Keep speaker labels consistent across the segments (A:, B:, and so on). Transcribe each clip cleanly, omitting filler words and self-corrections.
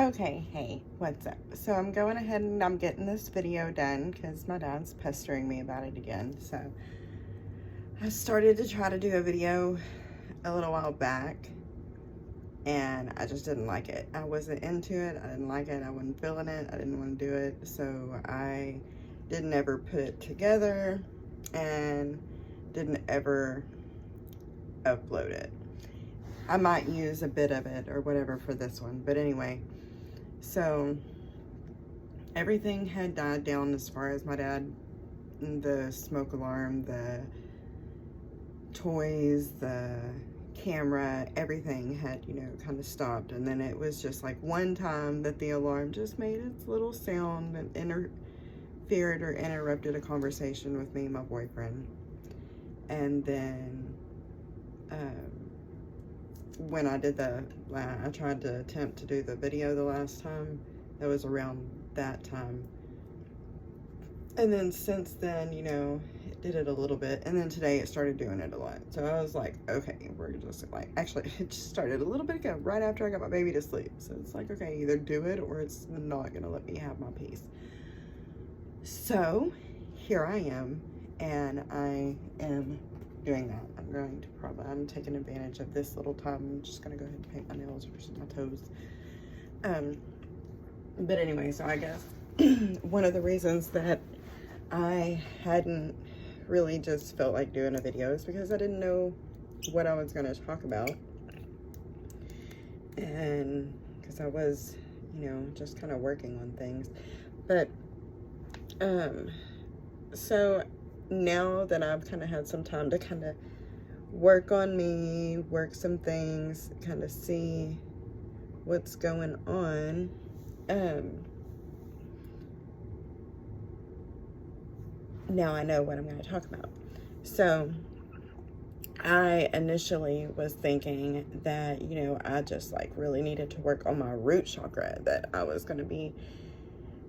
A: Okay, hey, what's up? So I'm going ahead and I'm getting this video done because my dad's pestering me about it again. So I started to try to do a video a little while back and I just didn't like it. I wasn't into it. I didn't like it. I wasn't feeling it. I didn't want to do it. So I didn't ever put it together and didn't ever upload it. I might use a bit of it or whatever for this one, but anyway. So everything had died down as far as my dad, the smoke alarm, the toys, the camera, everything had, kind of stopped. And then it was just like one time that the alarm just made its little sound and interfered or interrupted a conversation with me and my boyfriend. And then when I tried to attempt to do the video the last time, that was around that time. And then since then, it did it a little bit. And then today it started doing it a lot. So I was like, okay, we're just like, actually, it just started a little bit ago, right after I got my baby to sleep. So it's like, okay, either do it or it's not going to let me have my peace. So here I am, and I am doing that. I'm taking advantage of this little time. I'm just gonna go ahead and paint my nails or my toes. But anyway, so I guess one of the reasons that I hadn't really just felt like doing a video is because I didn't know what I was gonna talk about. And because I was, just kind of working on things. But, so now that I've kind of had some time to kind of work on me, work some things, kind of see what's going on, now I know what I'm going to talk about. So I initially was thinking that, I just like really needed to work on my root chakra, that was going to be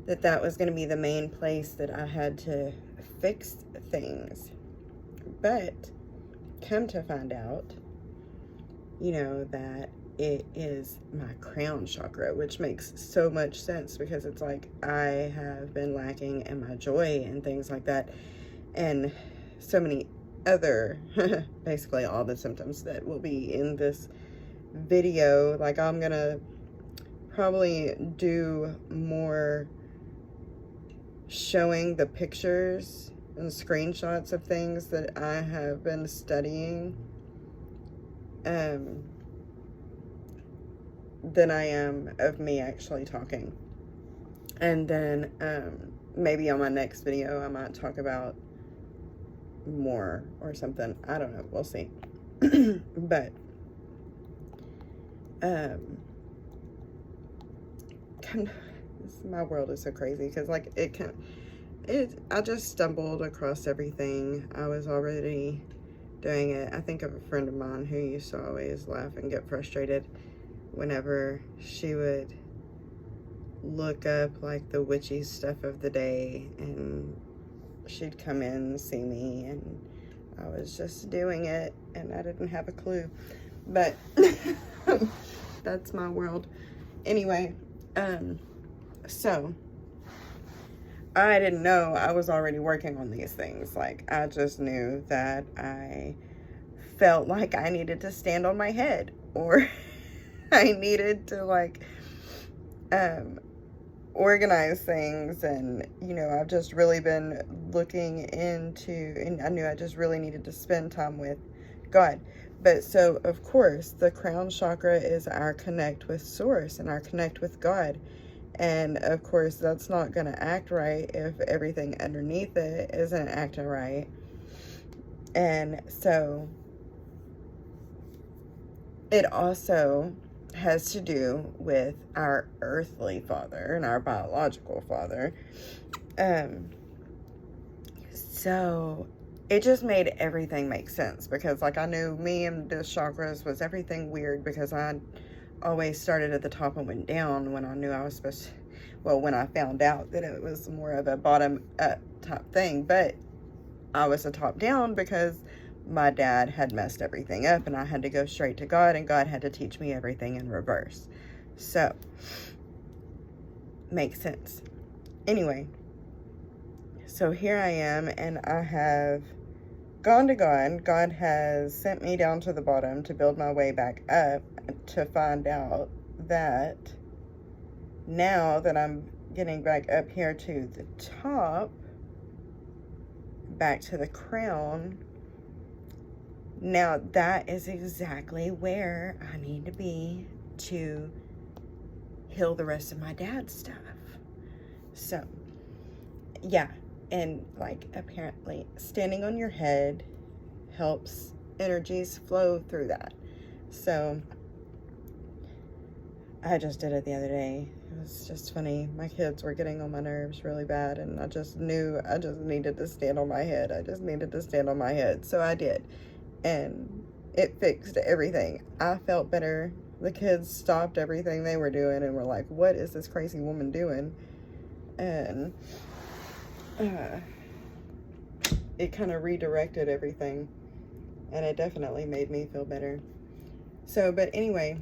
A: the main place that I had to fix things. But come to find out, that it is my crown chakra, which makes so much sense because it's like I have been lacking in my joy and things like that, and so many other basically all the symptoms that will be in this video. Like, I'm gonna probably do more showing the pictures and screenshots of things that I have been studying than I am of me actually talking. And then maybe on my next video I might talk about more or something. I don't know, we'll see. But my world is so crazy because like I just stumbled across everything. I was already doing it. I think of a friend of mine who used to always laugh and get frustrated whenever she would look up like the witchy stuff of the day, and she'd come in and see me and I was just doing it and I didn't have a clue. But that's my world. Anyway, so I didn't know I was already working on these things. Like, I just knew that I felt like I needed to stand on my head, or I needed to like organize things. And I've just really been looking into, and I knew I just really needed to spend time with God. But so of course the crown chakra is our connect with source and our connect with God. And of course that's not going to act right if everything underneath it isn't acting right. And so it also has to do with our earthly father and our biological father. So it just made everything make sense, because like I knew me and the chakras was everything weird, because I always started at the top and went down when I knew I was supposed to, well, when I found out that it was more of a bottom up type thing. But I was a top down because my dad had messed everything up and I had to go straight to God, and God had to teach me everything in reverse. So make sense. Anyway, so here I am, and I have gone to God. God has sent me down to the bottom to build my way back up, to find out that now that I'm getting back up here to the top, back to the crown, now that is exactly where I need to be to heal the rest of my dad's stuff. So, yeah. And like, apparently standing on your head helps energies flow through that. So I just did it the other day. It was just funny. My kids were getting on my nerves really bad, and I just knew I just needed to stand on my head. I just needed to stand on my head. So I did. And it fixed everything. I felt better. The kids stopped everything they were doing and were like, what is this crazy woman doing? And it kind of redirected everything, and it definitely made me feel better. So, but anyway,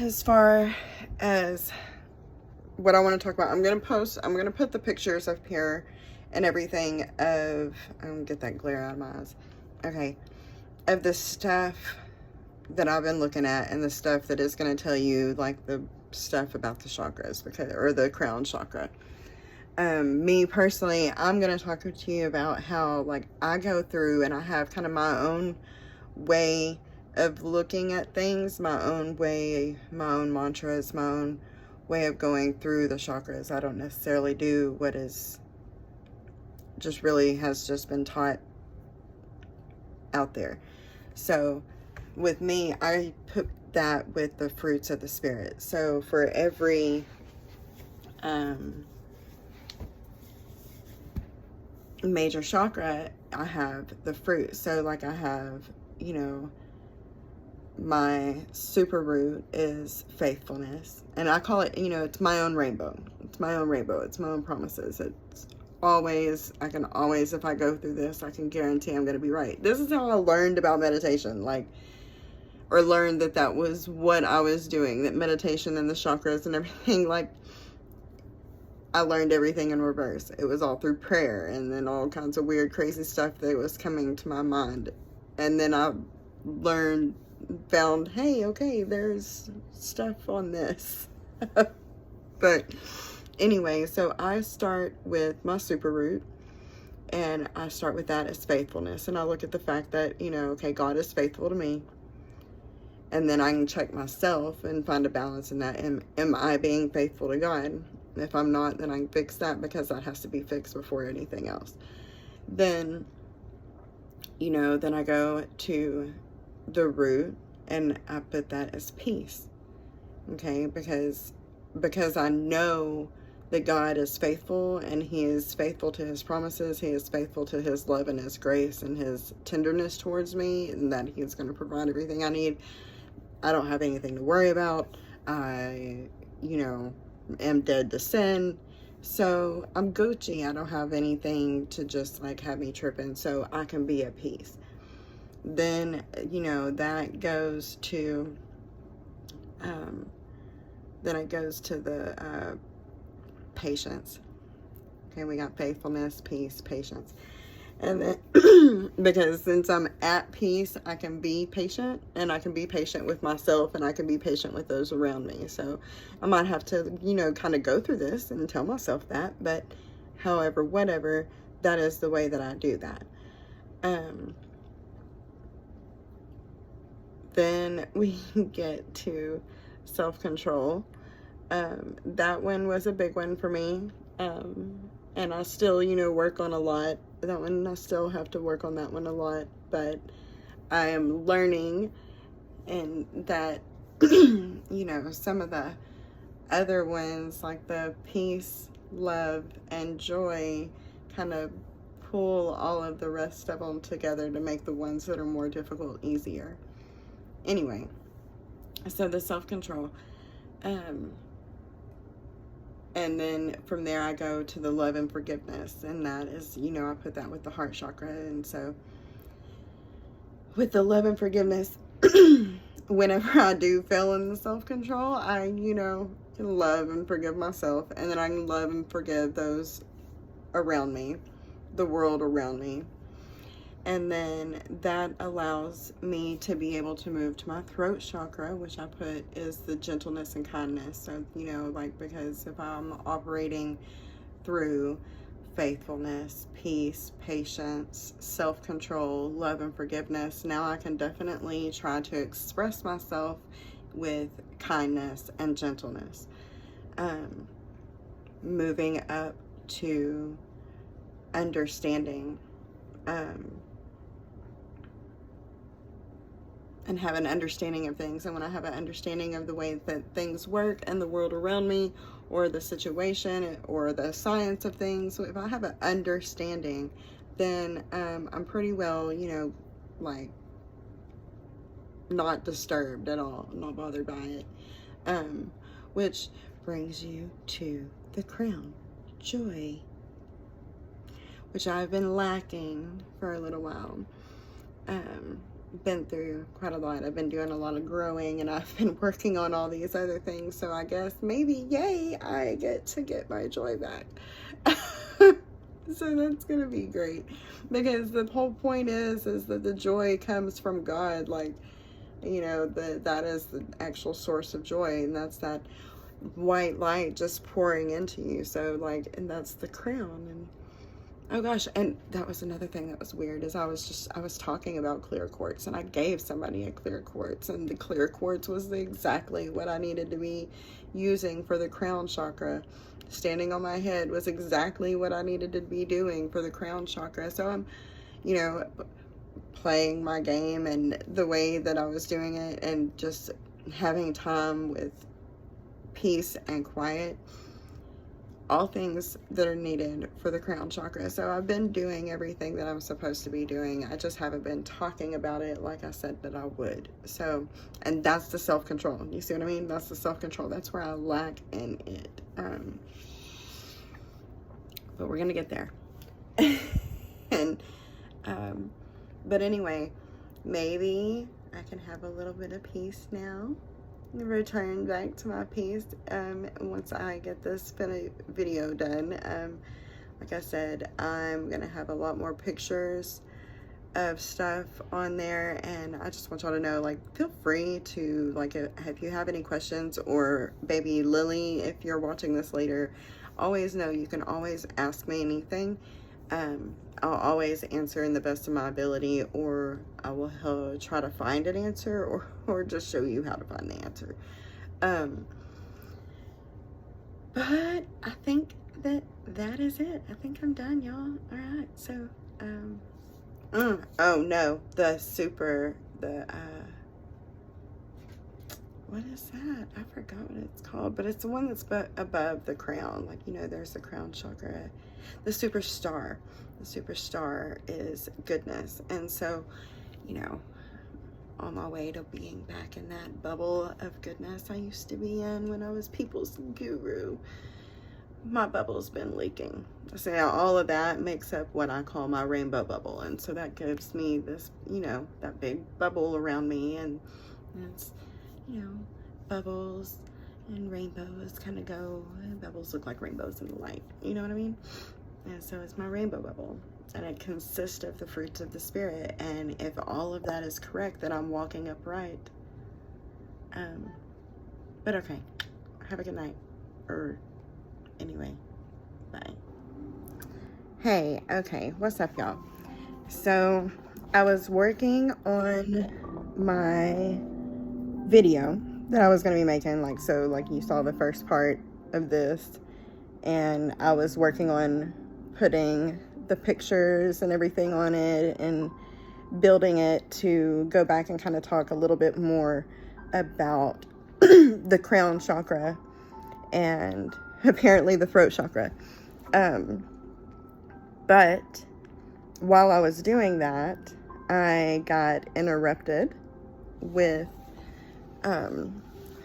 A: as far as what I want to talk about, I'm going to put the pictures up here and everything of, I'm going to get that glare out of my eyes. Okay. Of the stuff that I've been looking at, and the stuff that is going to tell you, like, the stuff about the chakras, or the crown chakra. Me personally, I'm going to talk to you about how, like, I go through and I have kind of my own way of looking at things, my own way, my own mantras, my own way of going through the chakras. I don't necessarily do what is just really has just been taught out there. So with me, I put that with the fruits of the spirit. So for every major chakra, I have the fruit. So like I have, you know, my super root is faithfulness, and I call it, you know, it's my own rainbow. It's my own rainbow. It's my own promises. It's always, I can always, if I go through this, I can guarantee I'm going to be right. This is how I learned about meditation, like, or learned that that was what I was doing, that meditation and the chakras and everything, like, I learned everything in reverse. It was all through prayer, and then all kinds of weird, crazy stuff that was coming to my mind. And then I found, hey, okay, there's stuff on this. But anyway, so I start with my super root, and I start with that as faithfulness. And I look at the fact that, you know, okay, God is faithful to me. And then I can check myself and find a balance in that. Am I being faithful to God? If I'm not, then I can fix that, because that has to be fixed before anything else. Then, you know, then I go to the root, and I put that as peace. Okay, because I know that God is faithful, and He is faithful to His promises. He is faithful to His love and His grace and His tenderness towards me, and that He's going to provide everything I need. I don't have anything to worry about. I, you know, am dead to sin. So I'm Gucci. I don't have anything to just like have me tripping, so I can be at peace. Then, you know, that goes to, then it goes to the patience. Okay, we got faithfulness, peace, patience. And then, because since I'm at peace, I can be patient, and I can be patient with myself, and I can be patient with those around me. So I might have to, you know, kind of go through this and tell myself that, but however, whatever, that is the way that I do that. Then we get to self-control. That one was a big one for me. And I still, you know, work on a lot. That one, I still have to work on that one a lot, but I am learning, and that, you know, some of the other ones, like the peace, love, and joy, kind of pull all of the rest of them together to make the ones that are more difficult easier. Anyway, so the self-control, and then from there I go to the love and forgiveness, and that is, you know, I put that with the heart chakra. And so with the love and forgiveness, whenever I do fail in the self-control, I, can love and forgive myself, and then I can love and forgive those around me, the world around me. And then that allows me to be able to move to my throat chakra, which I put is the gentleness and kindness. So, because if I'm operating through faithfulness, peace, patience, self-control, love, and forgiveness, now I can definitely try to express myself with kindness and gentleness. Moving up to understanding, and have an understanding of things. And when I have an understanding of the way that things work and the world around me, or the situation, or the science of things, so if I have an understanding, then I'm pretty well, not disturbed at all. I'm not bothered by it. Which brings you to the crown, joy, which I've been lacking for a little while. Been through quite a lot. I've been doing a lot of growing, and I've been working on all these other things. So I guess maybe, yay, I get to get my joy back. So that's gonna be great, because the whole point is that the joy comes from God. That is the actual source of joy, and that's that white light just pouring into you. So and that's the crown. And oh gosh, and that was another thing that was weird, is I was talking about clear quartz, and I gave somebody a clear quartz, and the clear quartz was exactly what I needed to be using for the crown chakra. Standing on my head was exactly what I needed to be doing for the crown chakra. So I'm, playing my game and the way that I was doing it, and just having time with peace and quiet. All things that are needed for the crown chakra. So I've been doing everything that I'm supposed to be doing. I just haven't been talking about it like I said that I would. So, and that's the self-control. You see what I mean? That's the self-control. That's where I lack in it. But we're gonna get there. And but anyway, maybe I can have a little bit of peace now. Return back to my peace once I get this video done. Like I said, I'm gonna have a lot more pictures of stuff on there, and I just want y'all to know, feel free to, if you have any questions, or baby Lily, if you're watching this later, always know you can always ask me anything. I'll always answer in the best of my ability, or I will try to find an answer, or just show you how to find the answer. But I think that is it. I think I'm done, y'all. All right. So, oh no, what is that? I forgot what it's called, but it's the one that's above the crown. There's the crown chakra. The superstar. The superstar is goodness. And so, on my way to being back in that bubble of goodness I used to be in when I was people's guru, my bubble's been leaking. So all of that makes up what I call my rainbow bubble. And so that gives me this, that big bubble around me, and it's, bubbles and rainbows kind of go, bubbles look like rainbows in the light, you know what I mean? And so it's my rainbow bubble, and it consists of the fruits of the spirit. And if all of that is correct, then I'm walking upright. But okay, have a good night, or anyway, bye. Hey, okay, what's up, y'all? So I was working on my video that I was going to be making, you saw the first part of this, and I was working on putting the pictures and everything on it, and building it to go back and kind of talk a little bit more about the crown chakra, and apparently the throat chakra. But while I was doing that, I got interrupted with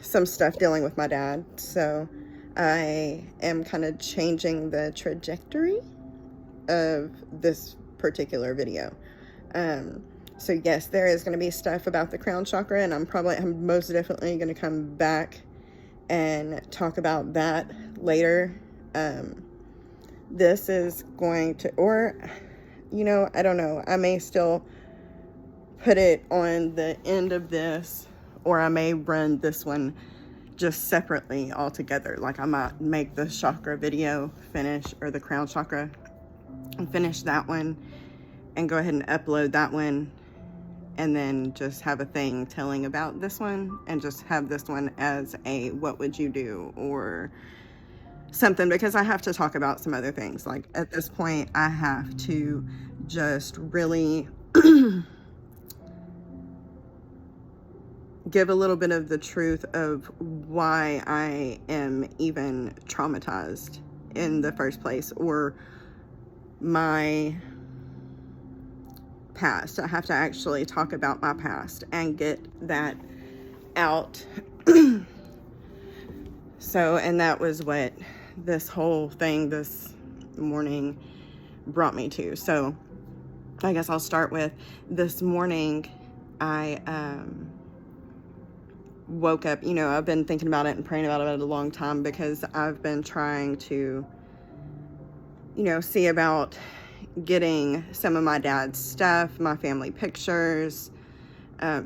A: some stuff dealing with my dad. So I am kind of changing the trajectory of this particular video. So yes, there is going to be stuff about the crown chakra, and I'm most definitely going to come back and talk about that later. This is going to, or, you know, I don't know. I may still put it on the end of this, or I may run this one just separately altogether. Like I might make the chakra video finish, or the crown chakra, and finish that one and go ahead and upload that one, and then just have a thing telling about this one, and just have this one as a what would you do or something, because I have to talk about some other things. Like at this point I have to just really give a little bit of the truth of why I am even traumatized in the first place, or my past. I have to actually talk about my past and get that out. So, and that was what this whole thing this morning brought me to. So I guess I'll start with this morning. I woke up, you know, I've been thinking about it and praying about it a long time, because I've been trying to, you know, see about getting some of my dad's stuff, my family pictures,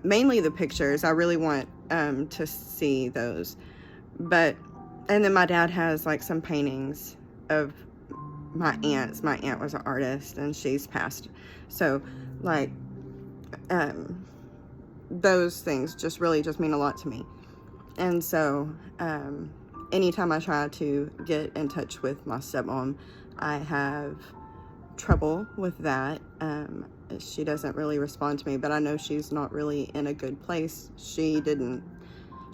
A: mainly the pictures. I really want to see those. But, and then my dad has like some paintings of my aunts. My aunt was an artist and she's passed. So like, those things just really just mean a lot to me. And so, anytime I try to get in touch with my stepmom, I have trouble with that. She doesn't really respond to me, but I know she's not really in a good place. She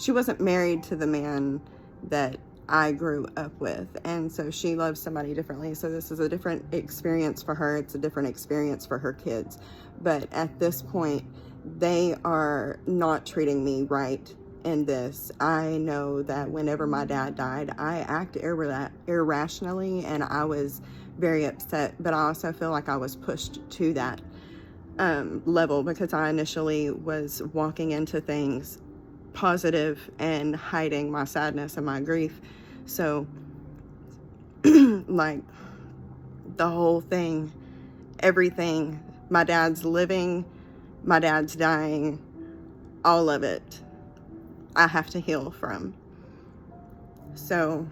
A: wasn't married to the man that I grew up with, and so she loves somebody differently. So this is a different experience for her. It's a different experience for her kids. But at this point, they are not treating me right in this. I know that whenever my dad died, I acted irrationally, and I was very upset, but I also feel like I was pushed to that level, because I initially was walking into things positive and hiding my sadness and my grief. So like the whole thing, everything, my dad's living, my dad's dying, all of it, I have to heal from. So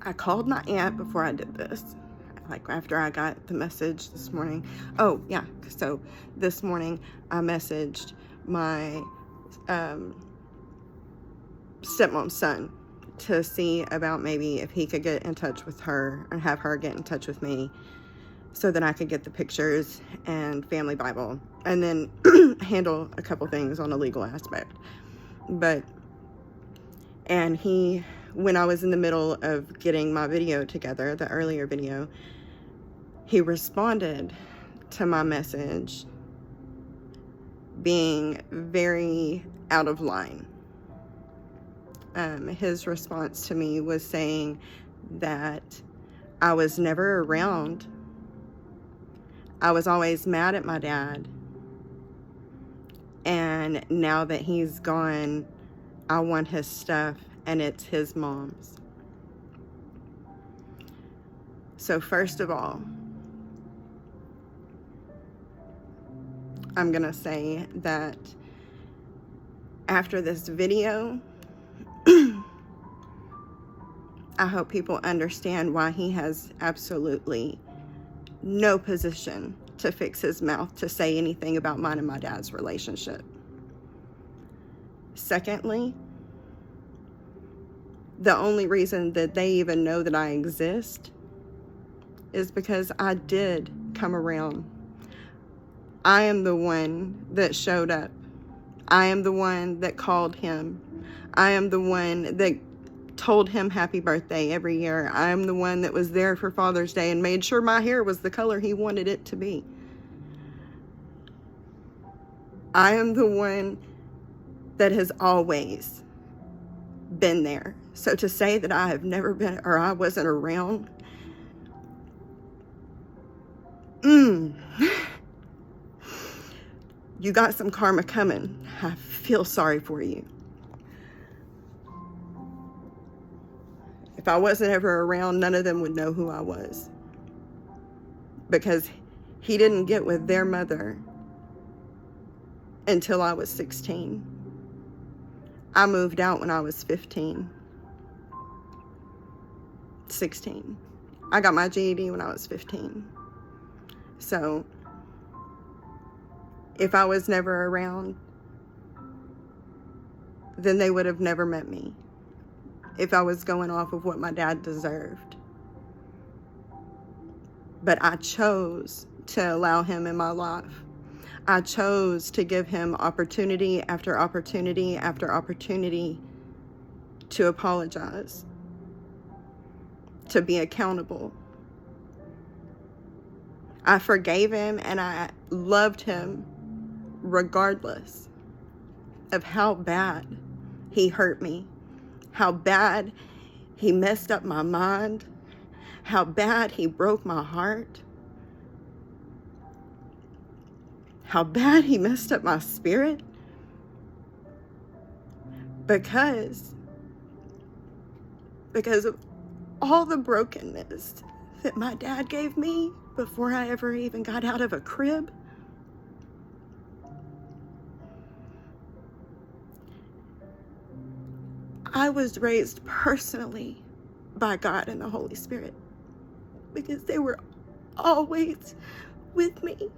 A: I called my aunt before I did this, like after I got the message this morning. Oh yeah, so this morning I messaged my stepmom's son to see about maybe if he could get in touch with her and have her get in touch with me, so that I could get the pictures and family Bible, and then handle a couple things on a legal aspect. And he, when I was in the middle of getting my video together, the earlier video, he responded to my message being very out of line. His response to me was saying that I was never around. I was always mad at my dad. And now that he's gone, I want his stuff, and it's his mom's. So first of all, I'm gonna say that after this video, I hope people understand why he has absolutely no position to fix his mouth to say anything about mine and my dad's relationship. Secondly, the only reason that they even know that I exist is because I did come around. I am the one that showed up. I am the one that called him. I am the one that told him happy birthday every year. I am the one that was there for Father's Day and made sure my hair was the color he wanted it to be. I am the one that has always been there. So to say that I have never been, or I wasn't around, you got some karma coming. I feel sorry for you. If I wasn't ever around, none of them would know who I was. Because he didn't get with their mother until I was 16. I moved out when I was 15. 16. I got my GED when I was 15. So, if I was never around, then they would have never met me. If I was going off of what my dad deserved. But I chose to allow him in my life. I chose to give him opportunity after opportunity after opportunity to apologize, to be accountable. I forgave him and I loved him regardless of how bad he hurt me, how bad he messed up my mind, how bad he broke my heart, how bad he messed up my spirit. Because of all the brokenness that my dad gave me before I ever even got out of a crib. I was raised personally by God and the Holy Spirit because they were always with me.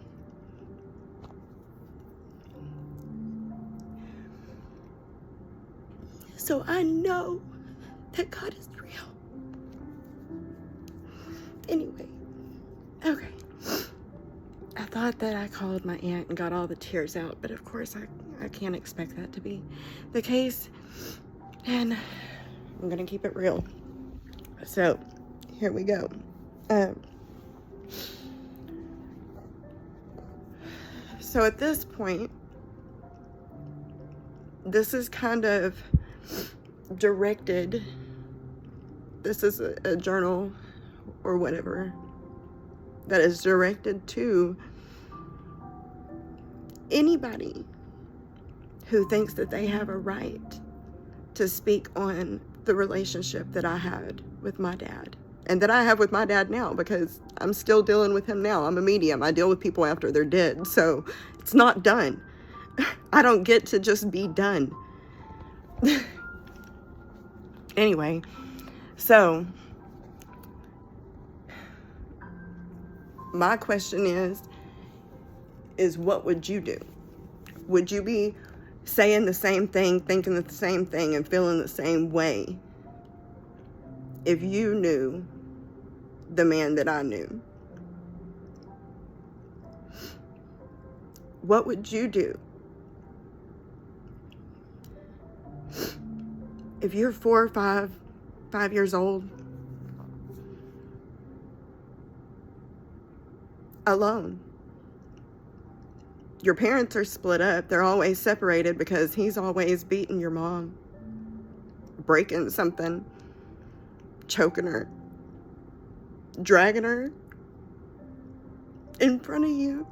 A: So I know that God is real. Anyway, okay. I thought that I called my aunt and got all the tears out, but of course I can't expect that to be the case. And I'm gonna keep it real. So, here we go. So at this point, this is kind of directed. This is a journal or whatever that is directed to anybody who thinks that they have a right to speak on the relationship that I had with my dad and that I have with my dad now, because I'm still dealing with him now. I'm a medium. I deal with people after they're dead, so it's not done. I don't get to just be done. Anyway, so my question is what would you do? Would you be saying the same thing, thinking the same thing, and feeling the same way if you knew the man that I knew? What would you do? If you're 4 or 5 years old, alone. Your parents are split up. They're always separated because he's always beating your mom, breaking something, choking her, dragging her in front of you,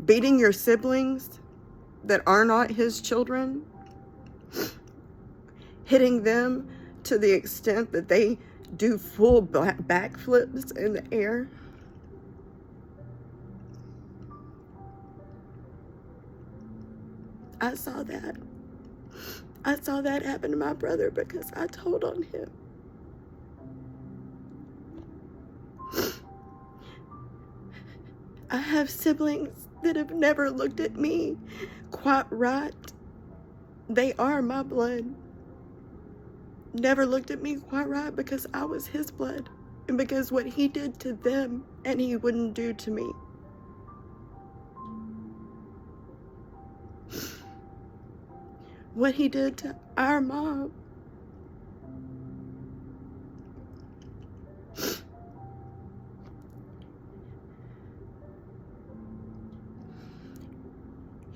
A: beating your siblings that are not his children, hitting them to the extent that they do full backflips in the air. I saw that. I saw that happen to my brother because I told on him. I have siblings that have never looked at me quite right. They are my blood. Never looked at me quite right because I was his blood and because what he did to them and he wouldn't do to me. What he did to our mom.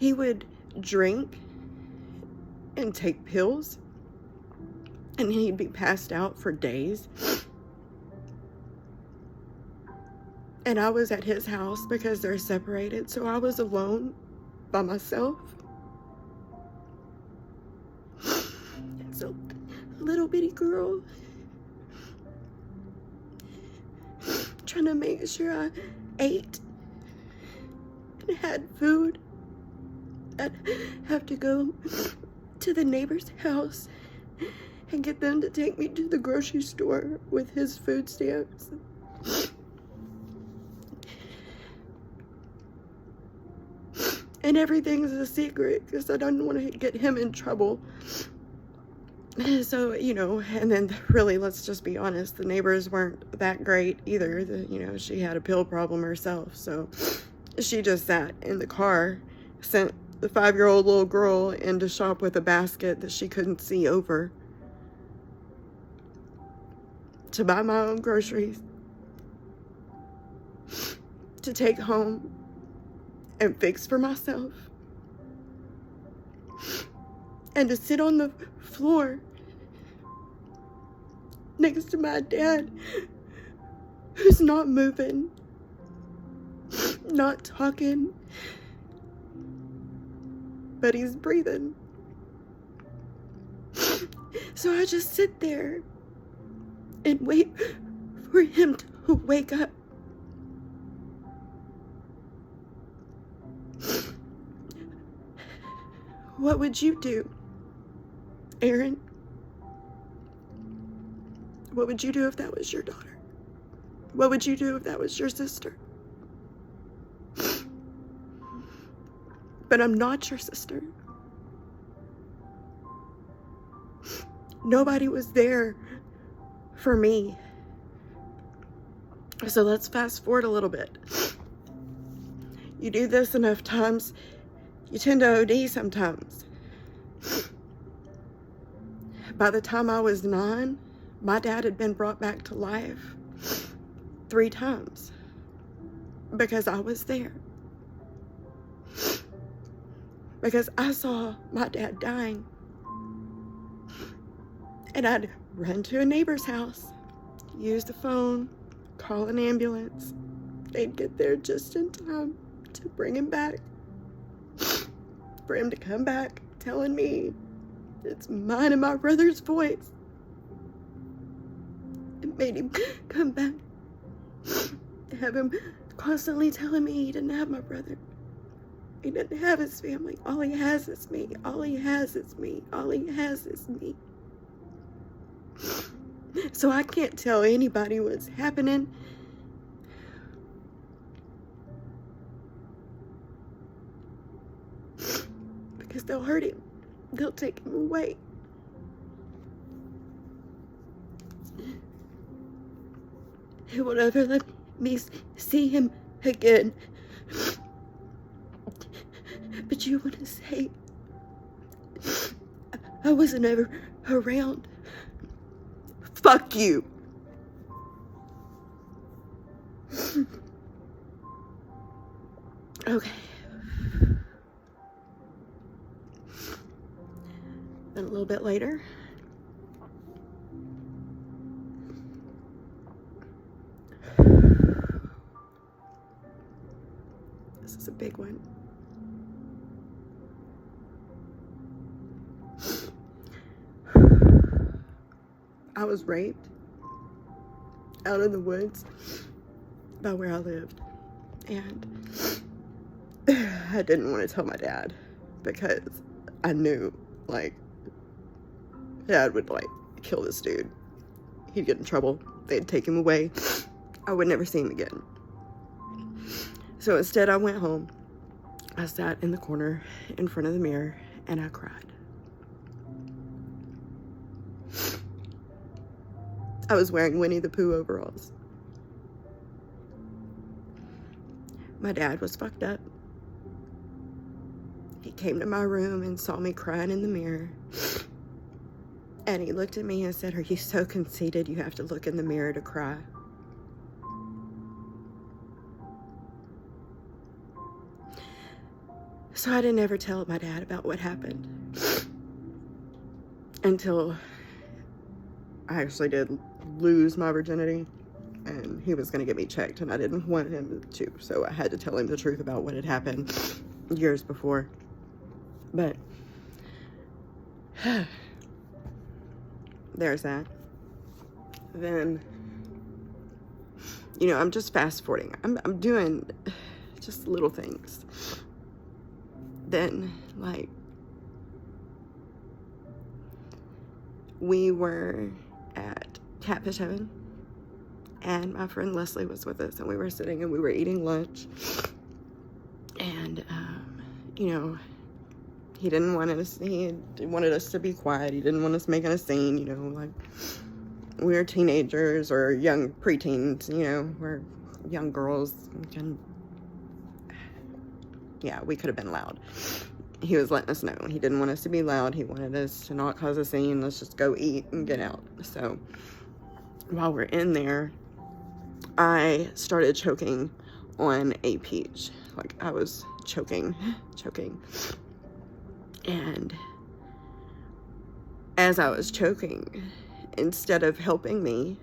A: He would drink and take pills, and he'd be passed out for days. And I was at his house because they're separated, so I was alone by myself. So, little bitty girl, trying to make sure I ate and had food. I'd have to go to the neighbor's house and get them to take me to the grocery store with his food stamps. And everything's a secret because I don't want to get him in trouble. So, you know, and then really, let's just be honest, the neighbors weren't that great either. You know, she had a pill problem herself. So she just sat in the car, sent the 5-year-old little girl in to shop with a basket that she couldn't see over to buy my own groceries, to take home and fix for myself, and to sit on the floor next to my dad, who's not moving, not talking, but he's breathing. So I just sit there and wait for him to wake up. What would you do, Aaron? What would you do if that was your daughter? What would you do if that was your sister? But I'm not your sister. Nobody was there for me. So let's fast forward a little bit. You do this enough times, you tend to OD sometimes. By the time I was 9, my dad had been brought back to life 3 times because I was there. Because I saw my dad dying. And I'd run to a neighbor's house, use the phone, call an ambulance. They'd get there just in time to bring him back. For him to come back telling me it's mine and my brother's voice. It made him come back. Have him constantly telling me he didn't have my brother. He didn't have his family. All he has is me. All he has is me. All he has is me. So I can't tell anybody what's happening. Because they'll hurt him. They'll take him away. He will never let me see him again. But you want to say I wasn't ever around? Fuck you. Okay. Then a little bit later, this is a big one. I was raped out in the woods by where I lived, and I didn't want to tell my dad because I knew, like, Dad would, like, kill this dude. He'd get in trouble. They'd take him away. I would never see him again. So instead, I went home. I sat in the corner in front of the mirror, and I cried. I was wearing Winnie the Pooh overalls. My dad was fucked up. He came to my room and saw me crying in the mirror. And he looked at me and said, "Are you so conceited you have to look in the mirror to cry?" So I didn't ever tell my dad about what happened until I actually did lose my virginity, and he was going to get me checked, and I didn't want him to, so I had to tell him the truth about what had happened years before. But there's that. Then, you know, I'm just fast forwarding. I'm doing just little things. Then, like, we were at Catfish Heaven, and my friend Leslie was with us, and we were sitting and we were eating lunch, and you know, he wanted us to be quiet. He didn't want us making a scene, you know, like we were teenagers or young preteens, you know, we're young girls, and yeah, we could have been loud. He was letting us know he didn't want us to be loud. He wanted us to not cause a scene. Let's just go eat and get out. So while we're in there, I started choking on a peach. Like, I was choking. And as I was choking, instead of helping me,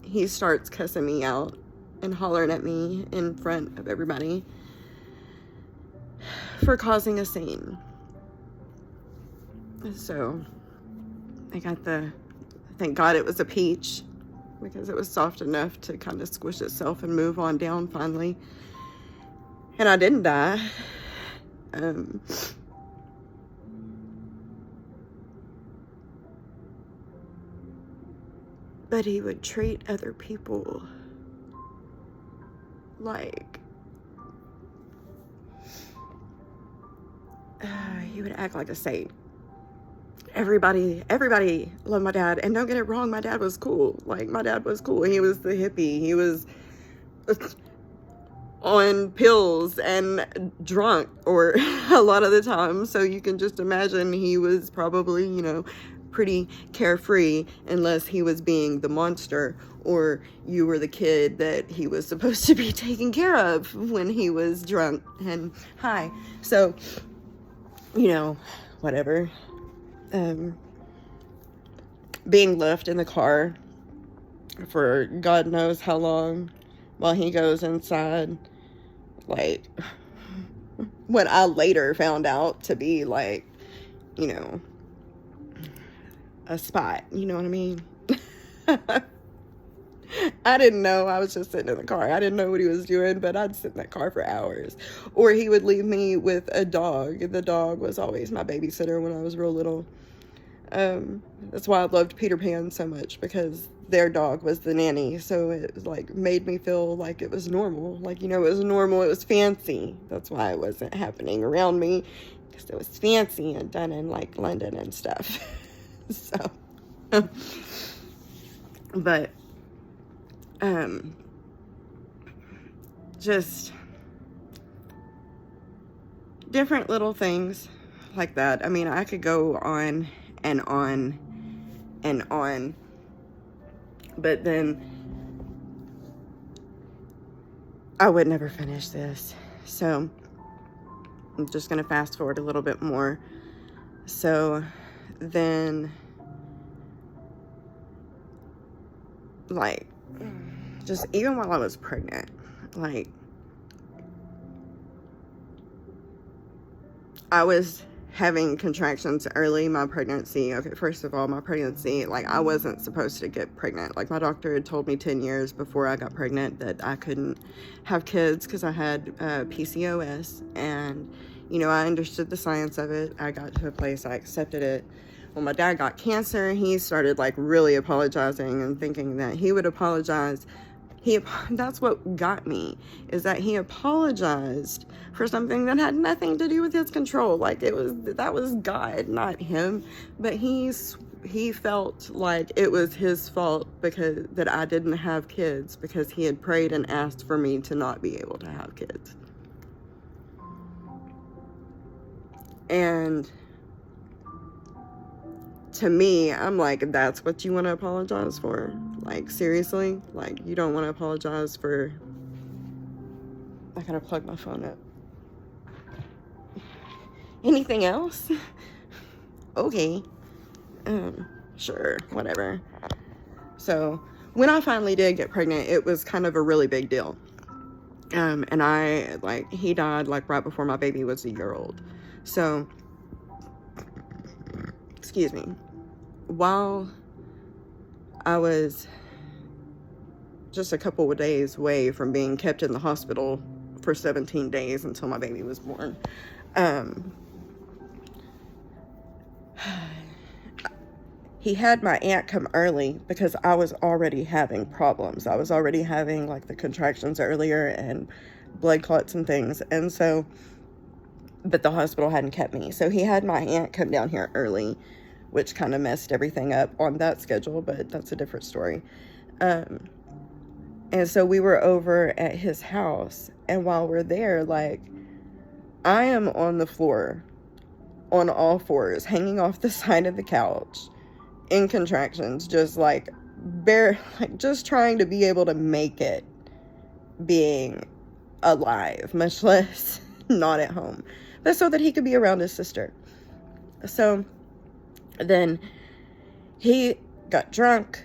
A: he starts cussing me out and hollering at me in front of everybody for causing a scene. So thank God it was a peach, because it was soft enough to kind of squish itself and move on down finally. And I didn't die. But he would treat other people like, he would act like a saint. Everybody loved my dad, and don't get it wrong, my dad was cool. Like, my dad was cool. He was the hippie. He was on pills and drunk, or a lot of the time. So you can just imagine he was probably, you know, pretty carefree, unless he was being the monster, or you were the kid that he was supposed to be taking care of when he was drunk and high. So, you know, whatever. Being left in the car for God knows how long while he goes inside, like, what I later found out to be, like, you know, a spot, you know what I mean? I didn't know. I was just sitting in the car. I didn't know what he was doing, but I'd sit in that car for hours. Or he would leave me with a dog. The dog was always my babysitter when I was real little. That's why I loved Peter Pan so much, because their dog was the nanny. So it was like, made me feel like it was normal. Like, you know, it was normal. It was fancy. That's why it wasn't happening around me, because it was fancy and done in, like, London and stuff. So, but, just different little things like that. I mean, I could go on and on and on, but then I would never finish this. So I'm just going to fast forward a little bit more. So then, like, just even while I was pregnant, like, I was having contractions early. My pregnancy, okay, first of all, my pregnancy, like, I wasn't supposed to get pregnant. Like, my doctor had told me 10 years before I got pregnant that I couldn't have kids because I had PCOS, and, you know, I understood the science of it. I got to a place I accepted it. When my dad got cancer, he started, like, really apologizing and thinking that he would apologize. That's what got me, is that he apologized for something that had nothing to do with his control. Like, that was God, not him. But he felt like it was his fault because that I didn't have kids, because he had prayed and asked for me to not be able to have kids. And to me, I'm like, that's what you want to apologize for? Like, seriously? Like, you don't want to apologize for... I gotta plug my phone up. Anything else? Okay. Sure, whatever. So when I finally did get pregnant, it was kind of a really big deal. And he died like right before my baby was a year old. So, excuse me, while I was just a couple of days away from being kept in the hospital for 17 days until my baby was born, he had my aunt come early because I was already having problems. I was already having like the contractions earlier and blood clots and things. And so, but the hospital hadn't kept me. So he had my aunt come down here early, which kind of messed everything up on that schedule, but that's a different story. And so we were over at his house. And while we're there, like, I am on the floor on all fours, hanging off the side of the couch in contractions, just like just trying to be able to make it being alive, much less not at home, but so that he could be around his sister. So then he got drunk,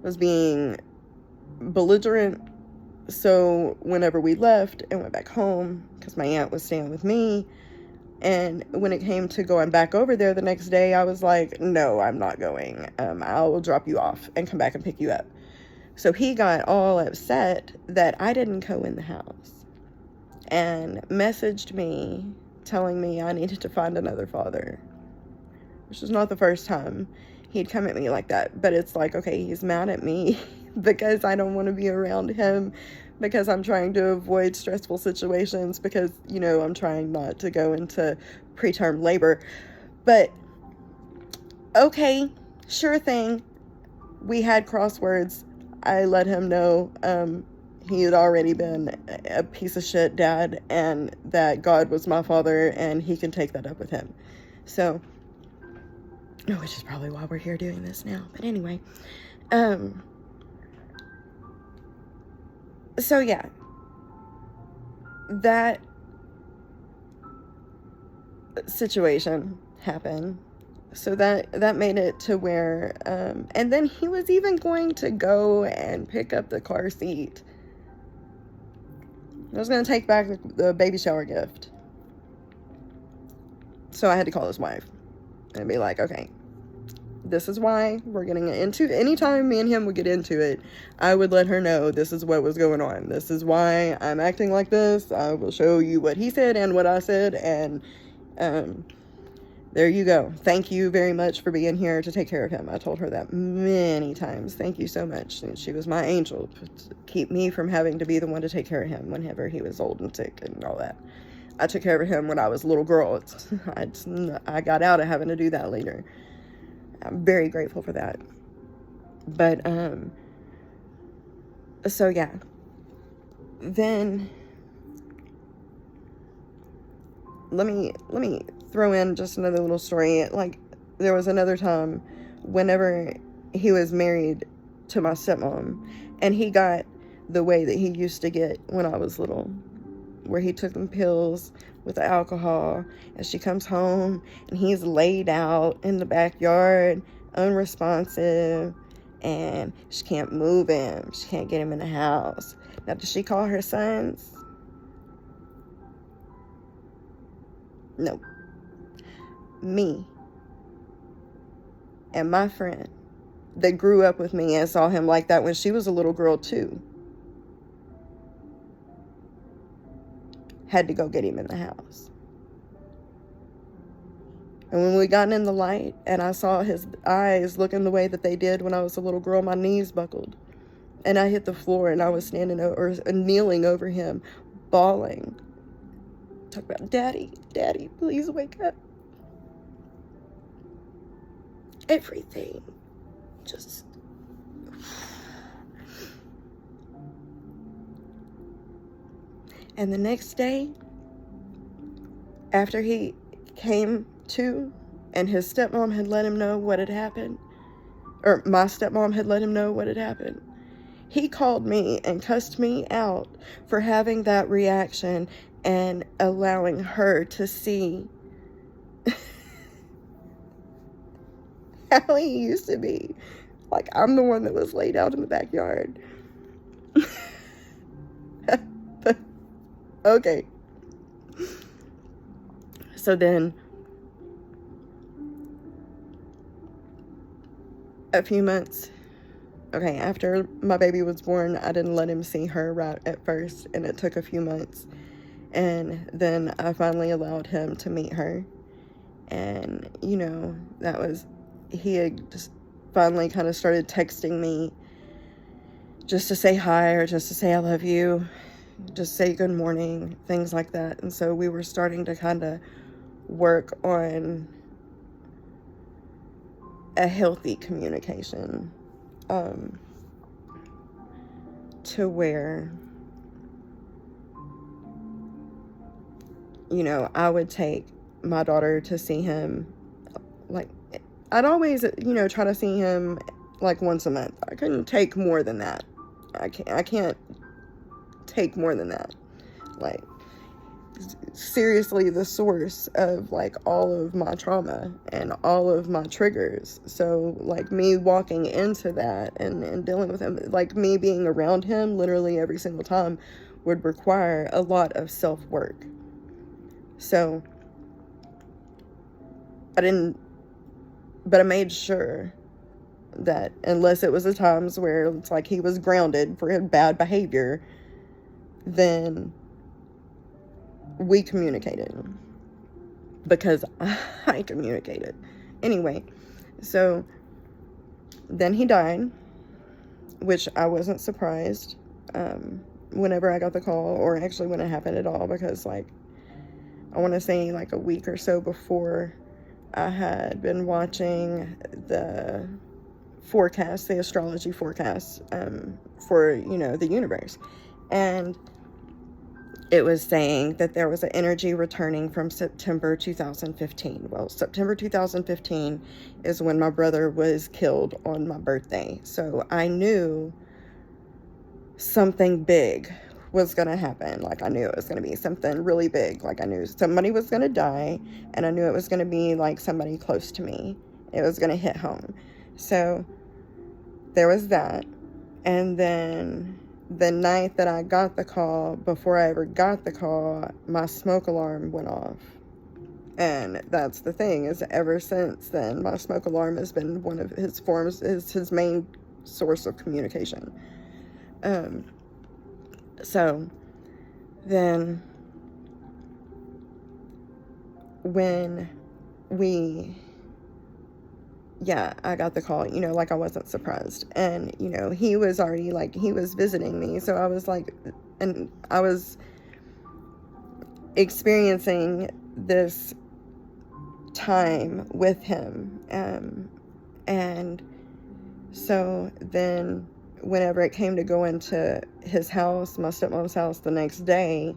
A: was being belligerent. So whenever we left and went back home, because my aunt was staying with me, and when it came to going back over there the next day, I was like, no, I'm not going. I will drop you off and come back and pick you up. So he got all upset that I didn't go in the house and messaged me telling me I needed to find another father, which was not the first time he'd come at me like that. But it's like, okay, he's mad at me because I don't want to be around him, because I'm trying to avoid stressful situations, because, you know, I'm trying not to go into preterm labor. But okay, sure thing. We had crosswords. I let him know he had already been a piece of shit dad, and that God was my father, and he can take that up with him. So, which is probably why we're here doing this now. But anyway, so yeah, that situation happened. So that made it to where, and then he was even going to go and pick up the car seat. I was going to take back the baby shower gift. So I had to call his wife and be like, okay, this is why we're getting into, anytime me and him would get into it, I would let her know this is what was going on. This is why I'm acting like this. I will show you what he said and what I said. And, there you go. Thank you very much for being here to take care of him. I told her that many times. Thank you so much. She was my angel to keep me from having to be the one to take care of him whenever he was old and sick and all that. I took care of him when I was a little girl. I got out of having to do that later. I'm very grateful for that. But, so yeah. Then, let me throw in just another little story. Like, there was another time whenever he was married to my stepmom, and he got the way that he used to get when I was little, where he took them pills with the alcohol, and she comes home and he's laid out in the backyard, unresponsive, and she can't move him. She can't get him in the house. Now, does she call her sons? No. Me and my friend that grew up with me and saw him like that when she was a little girl too, had to go get him in the house. And when we got in the light and I saw his eyes looking the way that they did when I was a little girl, my knees buckled and I hit the floor, and I was kneeling over him, bawling. Talk about, Daddy, please wake up. Everything just, and the next day, after he came to, and his stepmom had let him know what had happened, or my stepmom had let him know what had happened, He called me and cussed me out for having that reaction and allowing her to see how he used to be. Like, I'm the one that was laid out in the backyard. Okay. So then, a few months, okay, after my baby was born, I didn't let him see her right at first, and it took a few months. And then I finally allowed him to meet her. And, you know, he had just finally kind of started texting me just to say hi, or just to say I love you, just say good morning, things like that. And so we were starting to kind of work on a healthy communication, to where, you know, I would take my daughter to see him. Like, I'd always, you know, try to see him like once a month. I couldn't take more than that. I can't take more than that. Like, seriously, the source of like all of my trauma and all of my triggers. So like, me walking into that and dealing with him, like me being around him literally every single time, would require a lot of self-work. So but I made sure that unless it was the times where it's like he was grounded for bad behavior, then we communicated, because I communicated. Anyway, so then he died, which I wasn't surprised whenever I got the call, or actually when it happened at all, because like, I want to say like a week or so before, I had been watching the forecast, the astrology forecast for, you know, the universe. And it was saying that there was an energy returning from September 2015. Well, September 2015 is when my brother was killed on my birthday. So I knew something big was going to happen. Like, I knew it was going to be something really big. Like, I knew somebody was going to die, and I knew it was going to be like somebody close to me. It was going to hit home. So there was that. And then the night that I got the call, before I ever got the call, my smoke alarm went off. And that's the thing, is ever since then, my smoke alarm has been one of his forms, is his main source of communication. So then when I got the call, you know, like, I wasn't surprised. And, you know, he was already, like, he was visiting me. So I was like, and I was experiencing this time with him. And so then whenever it came to go into his house, my stepmom's house, the next day,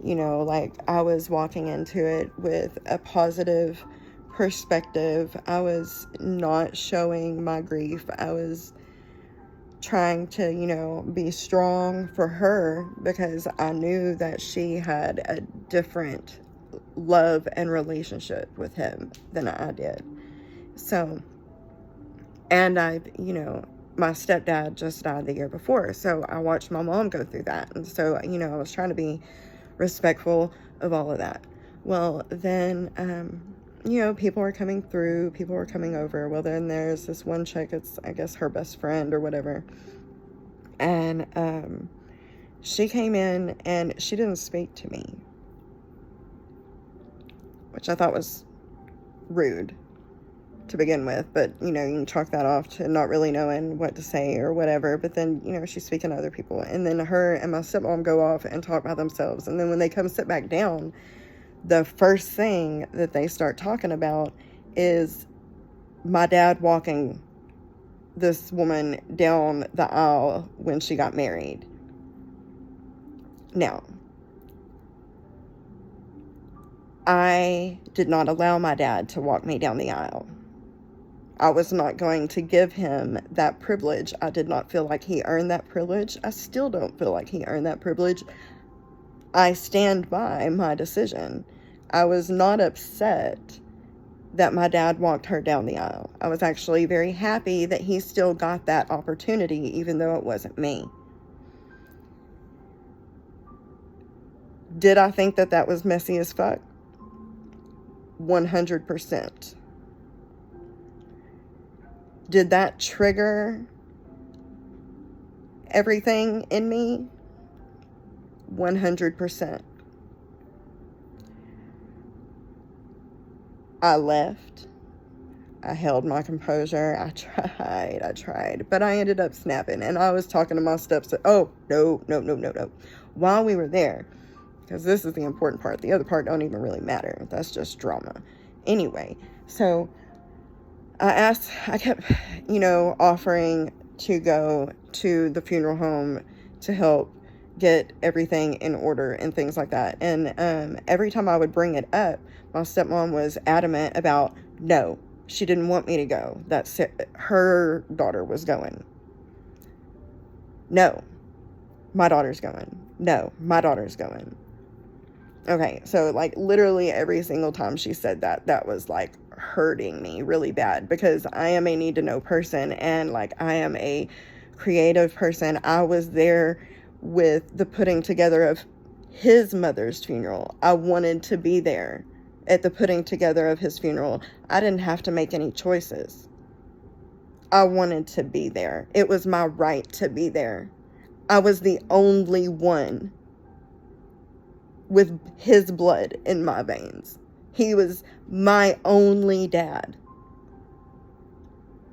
A: you know, like, I was walking into it with a positive perspective. I was not showing my grief. I was trying to, you know, be strong for her, because I knew that she had a different love and relationship with him than I did. So, and you know, my stepdad just died the year before, so I watched my mom go through that. And so, you know, I was trying to be respectful of all of that. Well, then, you know, people were coming through, people were coming over. Well, then there's this one chick, it's, I guess, her best friend or whatever. And she came in and she didn't speak to me, which I thought was rude to begin with. But, you know, you can chalk that off to not really knowing what to say or whatever. But then, you know, she's speaking to other people. And then her and my stepmom go off and talk by themselves. And then when they come sit back down, the first thing that they start talking about is my dad walking this woman down the aisle when she got married. Now, I did not allow my dad to walk me down the aisle. I was not going to give him that privilege. I did not feel like he earned that privilege. I still don't feel like he earned that privilege. I stand by my decision. I was not upset that my dad walked her down the aisle. I was actually very happy that he still got that opportunity, even though it wasn't me. Did I think that that was messy as fuck? 100%. Did that trigger everything in me? 100%. I left. I held my composure. I tried, but I ended up snapping, and I was talking to my stepson. Oh, no. While we were there, because this is the important part. The other part don't even really matter. That's just drama. Anyway, so I kept, offering to go to the funeral home to help get everything in order and things like that. And every time I would bring it up, my stepmom was adamant about, no, she didn't want me to go. That's it. Her daughter was going. No, my daughter's going. No, my daughter's going. Okay, so like literally every single time she said that, that was like hurting me really bad, because I am a need to know person, and like I am a creative person. I was there with the putting together of his mother's funeral. I wanted to be there at the putting together of his funeral. I didn't have to make any choices. I wanted to be there. It was my right to be there. I was the only one with his blood in my veins. He was my only dad.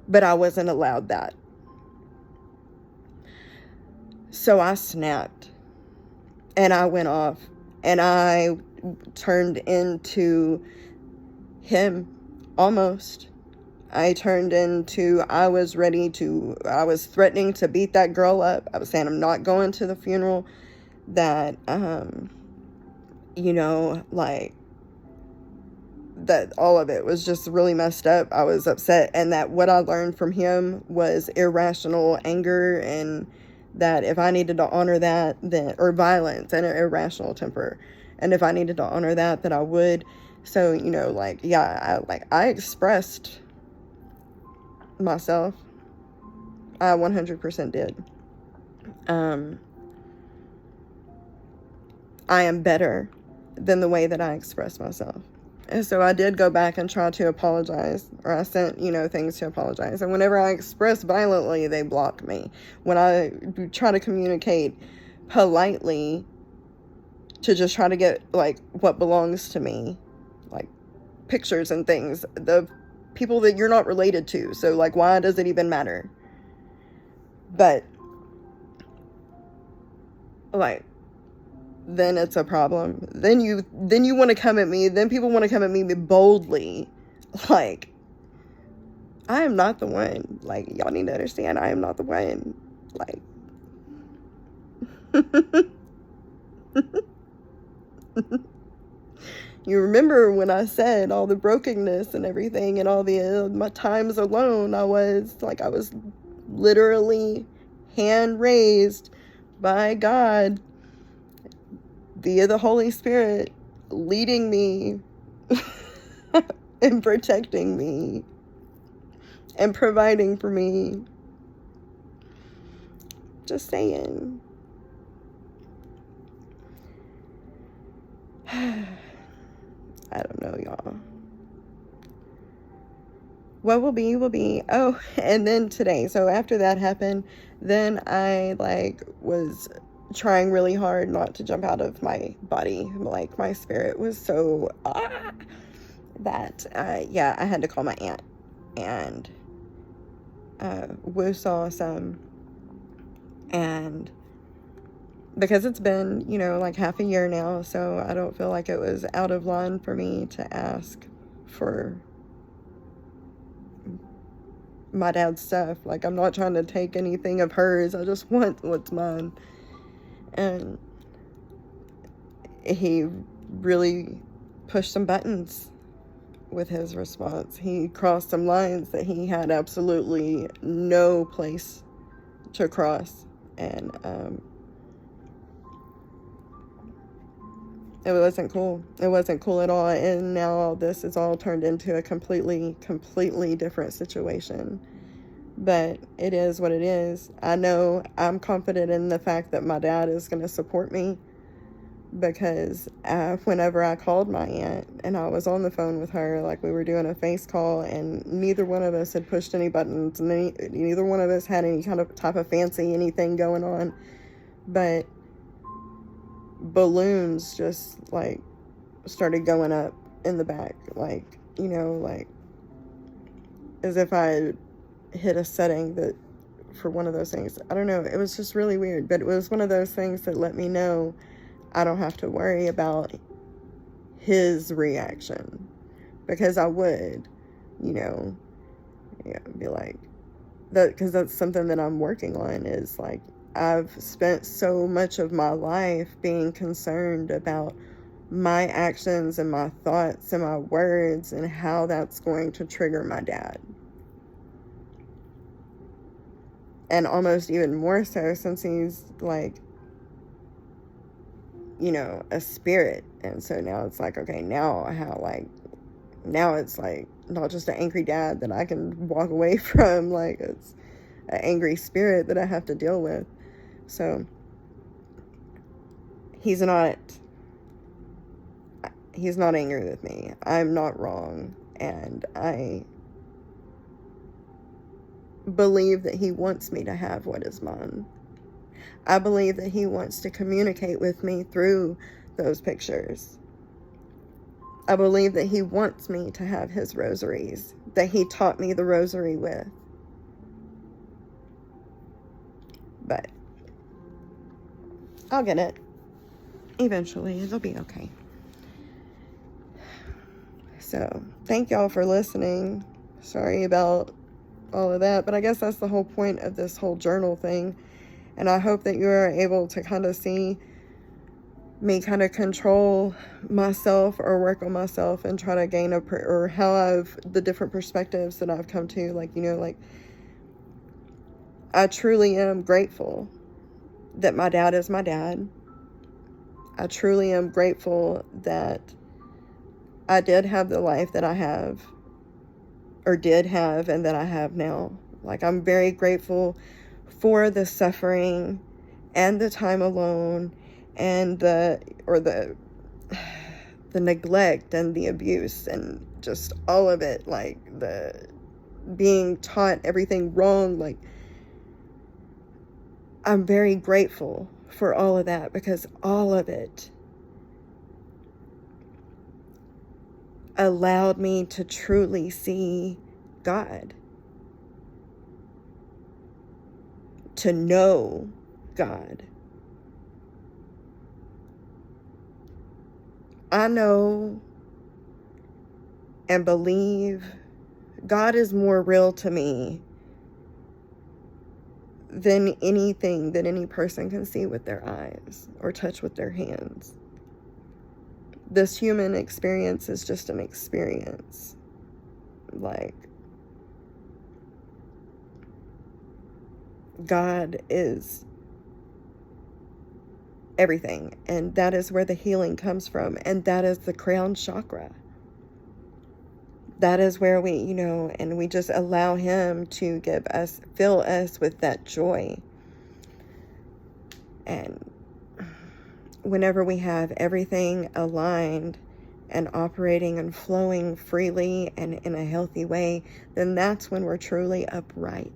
A: But I wasn't allowed that. So I snapped. And I went off. And I turned into him. Almost. I was threatening to beat that girl up. I was saying I'm not going to the funeral. That, that all of it was just really messed up. I was upset, and that what I learned from him was irrational anger, and that if I needed to honor that, then, or violence and an irrational temper, and if I needed to honor that, that I would. So, I expressed myself. I 100% did. I am better than the way that I express myself. And so I did go back and try to apologize, or I sent, things to apologize. And whenever I express violently, they block me. When I try to communicate politely to just try to get, like, what belongs to me, like pictures and things, the people that you're not related to. So, like, why does it even matter? But, like, then it's a problem. Then you want to come at me. Then people want to come at me boldly. Like, I am not the one. Like, y'all need to understand, I am not the one. Like, you remember when I said all the brokenness and everything, and all the my times alone, I was literally hand raised by God via the Holy Spirit, leading me and protecting me and providing for me. Just saying. I don't know, y'all. What will be, will be. Oh, and then today. So after that happened, then I was trying really hard not to jump out of my body. Like, my spirit was so that I had to call my aunt, and we saw some, and because it's been like half a year now, so I don't feel like it was out of line for me to ask for my dad's stuff. Like, I'm not trying to take anything of hers, I just want what's mine. And he really pushed some buttons with his response. He crossed some lines that he had absolutely no place to cross. And it wasn't cool. It wasn't cool at all. And now all this is all turned into a completely different situation. But it is what it is. I know I'm confident in the fact that my dad is going to support me, because whenever I called my aunt and I was on the phone with her, like we were doing a face call, and neither one of us had pushed any buttons, and neither one of us had any kind of type of fancy anything going on, but balloons just like started going up in the back, like, you know, like as if I hit a setting that for one of those things. I don't know, it was just really weird, but it was one of those things that let me know I don't have to worry about his reaction, because I would, you know, yeah, be like that, because that's something that I'm working on. Is like, I've spent so much of my life being concerned about my actions and my thoughts and my words and how that's going to trigger my dad. And almost even more so since he's like, you know, a spirit. And so now it's like, okay, now it's like not just an angry dad that I can walk away from, like it's an angry spirit that I have to deal with. So he's not angry with me. I'm not wrong. And I believe that he wants me to have what is mine. I believe that he wants to communicate with me through those pictures. I believe that he wants me to have his rosaries that he taught me the rosary with. But I'll get it. Eventually, it'll be okay. So, thank y'all for listening. Sorry about all of that, but I guess that's the whole point of this whole journal thing. And I hope that you are able to kind of see me kind of control myself or work on myself and try to gain or how the different perspectives that I've come to. Like, you know, like, I truly am grateful that my dad is my dad. I truly am grateful that I did have the life that I have, or did have, and that I have now. Like, I'm very grateful for the suffering and the time alone and the neglect and the abuse and just all of it, like the being taught everything wrong. Like, I'm very grateful for all of that, because all of it allowed me to truly see God, to know God. I know and believe God is more real to me than anything that any person can see with their eyes or touch with their hands. This human experience is just an experience. Like, God is everything, and that is where the healing comes from, and that is the crown chakra. That is where we, you know, and we just allow him to fill us with that joy. And whenever we have everything aligned and operating and flowing freely and in a healthy way, then that's when we're truly upright.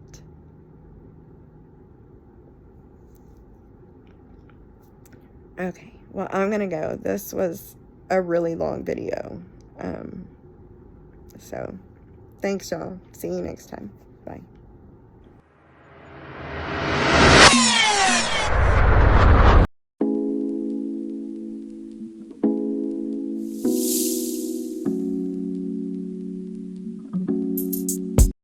A: Okay, well, I'm gonna go. This was a really long video. So, thanks, y'all. See you next time. Bye.